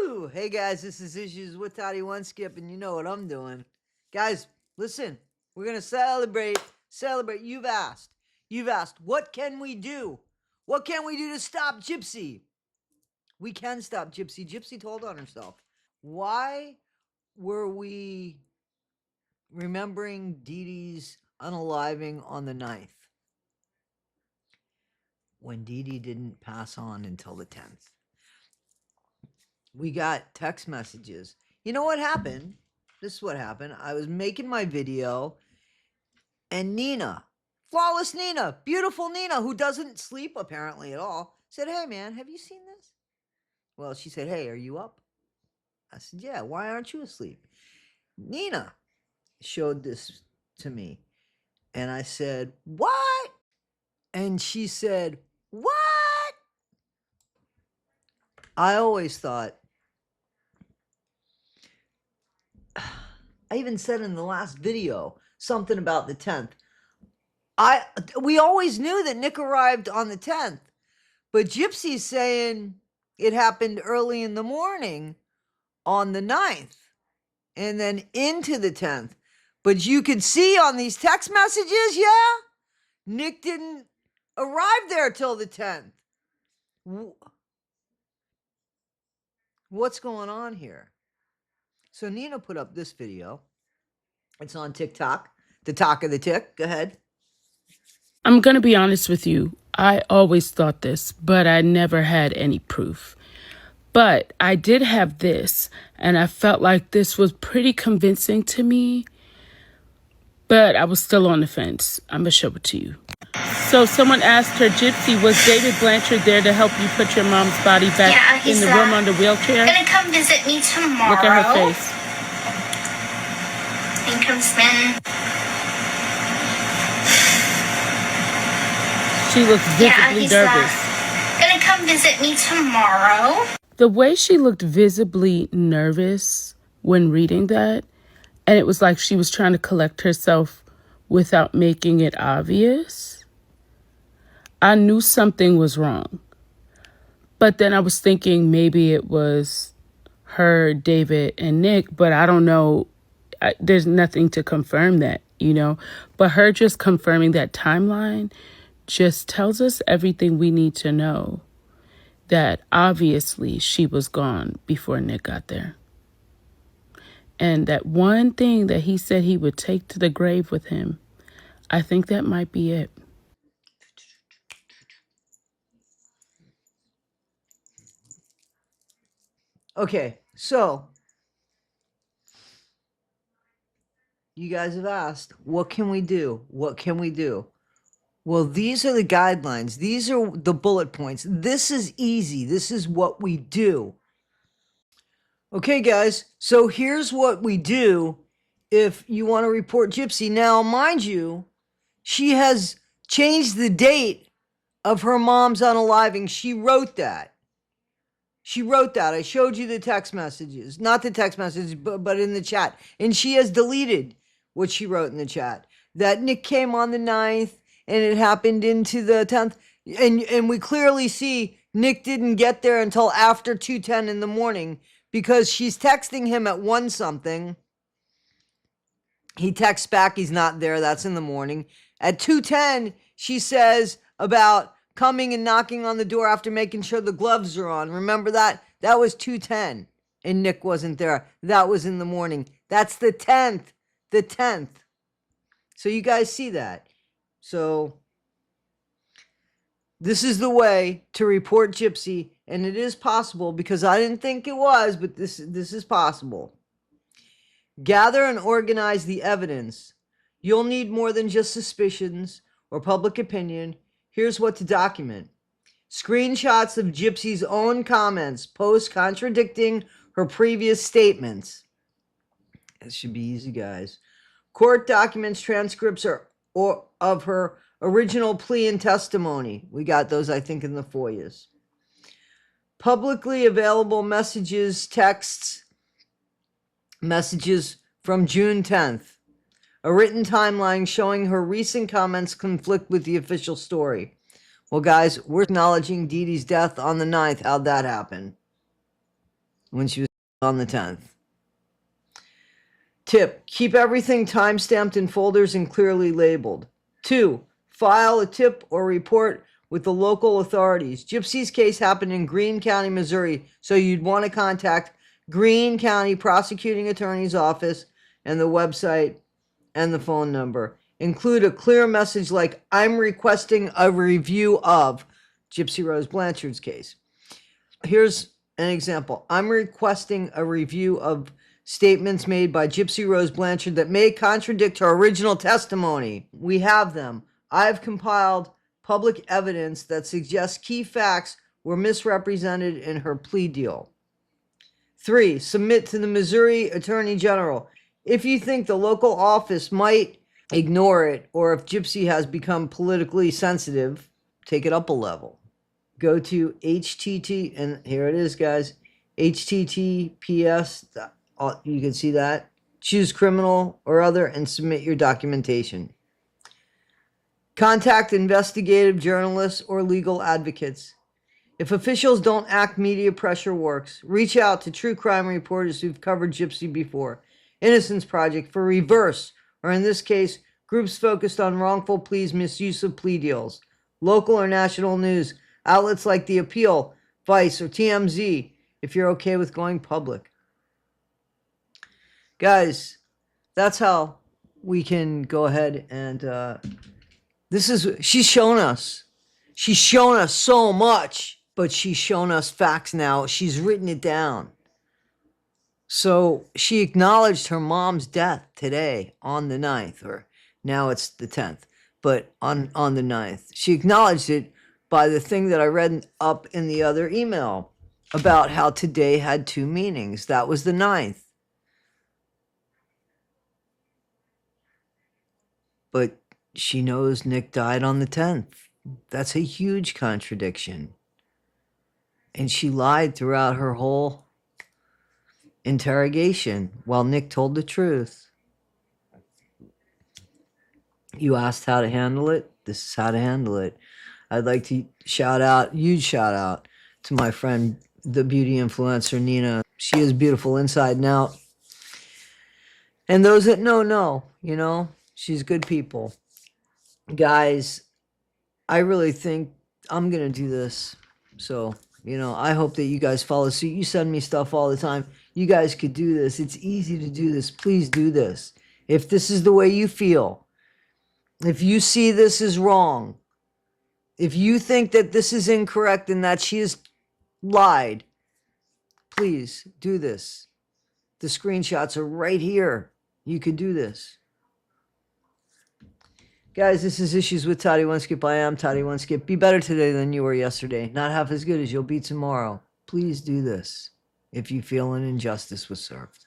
Woo! Hey guys, this is Issues with Toddy One Skip, and you know what I'm doing. Guys, listen, we're gonna celebrate. You've asked, what can we do? What can we do to stop Gypsy? We can stop Gypsy. Gypsy told on herself. Why were we remembering Dee Dee's unaliving on the 9th? When Dee Dee didn't pass on until the 10th. We got text messages. You know what happened? This is what happened. I was making my video, and Nina, Flawless Nina, beautiful Nina, who doesn't sleep apparently at all, said, "Hey man, have you seen this?" Well, she said, "Hey, are you up?" I said, "Yeah, why aren't you asleep?" Nina showed this to me, and I said, "What?" And she said, "What?" I always thought, I even said in the last video something about the 10th. We always knew that Nick arrived on the 10th, but Gypsy's saying it happened early in the morning on the 9th and then into the 10th. But you could see on these text messages, yeah, Nick didn't arrive there till the 10th. What's going on here? So Nina put up this video. It's on TikTok, the talk of the tick. Go ahead. I'm going to be honest with you. I always thought this, but I never had any proof. But I did have this, and I felt like this was pretty convincing to me. But I was still on the fence. I'm going to show it to you. So someone asked her, Gypsy, was David Blanchard there to help you put your mom's body back in the room on the wheelchair? Gonna come visit me tomorrow. Look at her face. And come spend. She looks visibly nervous. Gonna come visit me tomorrow. The way she looked visibly nervous when reading that, and it was like she was trying to collect herself without making it obvious, I knew something was wrong. But then I was thinking maybe it was her, David, and Nick, but I don't know. There's nothing to confirm that, you know. But her just confirming that timeline just tells us everything we need to know, that obviously she was gone before Nick got there. And that one thing that he said he would take to the grave with him, I think that might be it. Okay, so you guys have asked, what can we do? What can we do? Well, these are the guidelines. These are the bullet points. This is easy. This is what we do. Okay, guys, so here's what we do if you want to report Gypsy. Now, mind you, she has changed the date of her mom's unaliving. She wrote that. I showed you the text messages. Not the text messages, but in the chat. And she has deleted what she wrote in the chat. That Nick came on the 9th and it happened into the 10th. And we clearly see Nick didn't get there until after 2:10 in the morning because she's texting him at 1 something. He texts back, he's not there. That's in the morning. At 2:10, she says about coming and knocking on the door after making sure the gloves are on. Remember that? That was 2:10, and Nick wasn't there. That was in the morning. That's the 10th. The 10th. So you guys see that. So this is the way to report Gypsy, and it is possible because I didn't think it was, but this is possible. Gather and organize the evidence. You'll need more than just suspicions or public opinion. Here's what to document. Screenshots of Gypsy's own comments, posts contradicting her previous statements. This should be easy, guys. Court documents, transcripts of her original plea and testimony. We got those, I think, in the FOIAs. Publicly available messages, texts, messages from June 10th. A written timeline showing her recent comments conflict with the official story. Well, guys, we're acknowledging Dee Dee's death on the 9th. How'd that happen? when she was on the 10th. Tip, keep everything time-stamped in folders and clearly labeled. 2, file a tip or report with the local authorities. Gypsy's case happened in Greene County, Missouri, so you'd want to contact Greene County Prosecuting Attorney's Office and the website and the phone number. Include a clear message like, I'm requesting a review of Gypsy Rose Blanchard's case. Here's an example. I'm requesting a review of statements made by Gypsy Rose Blanchard that may contradict her original testimony. We have them. I've compiled public evidence that suggests key facts were misrepresented in her plea deal. 3, submit to the Missouri Attorney General. If you think the local office might ignore it, or if Gypsy has become politically sensitive, take it up a level. Go to HTT, and here it is, guys, HTTPS, you can see that. Choose criminal or other and submit your documentation. Contact investigative journalists or legal advocates. If officials don't act, media pressure works. Reach out to true crime reporters who've covered Gypsy before. Innocence Project for reverse, or in this case, groups focused on wrongful pleas, misuse of plea deals. Local or national news, outlets like The Appeal, Vice, or TMZ, if you're okay with going public. Guys, that's how we can go ahead and, she's shown us so much, but she's shown us facts now. She's written it down. So she acknowledged her mom's death today on the 9th, or now it's the 10th, but on the 9th. She acknowledged it by the thing that I read up in the other email about how today had 2 meanings. That was the 9th. But she knows Nick died on the 10th. That's a huge contradiction. And she lied throughout her whole interrogation while Nick told the truth. You asked how to handle it. This is how to handle it. I'd like to huge shout out to my friend, the beauty influencer, Nina. She is beautiful inside and out. And those that know, you know, she's good people. Guys, I really think I'm going to do this. So, you know, I hope that you guys follow suit. You send me stuff all the time. You guys could do this. It's easy to do this. Please do this. If this is the way you feel, if you see this is wrong, if you think that this is incorrect and that she has lied, please do this. The screenshots are right here. You could do this. Guys, this is Issues with Toddy Winskip. I am Toddy Winskip. Be better today than you were yesterday. Not half as good as you'll be tomorrow. Please do this if you feel an injustice was served.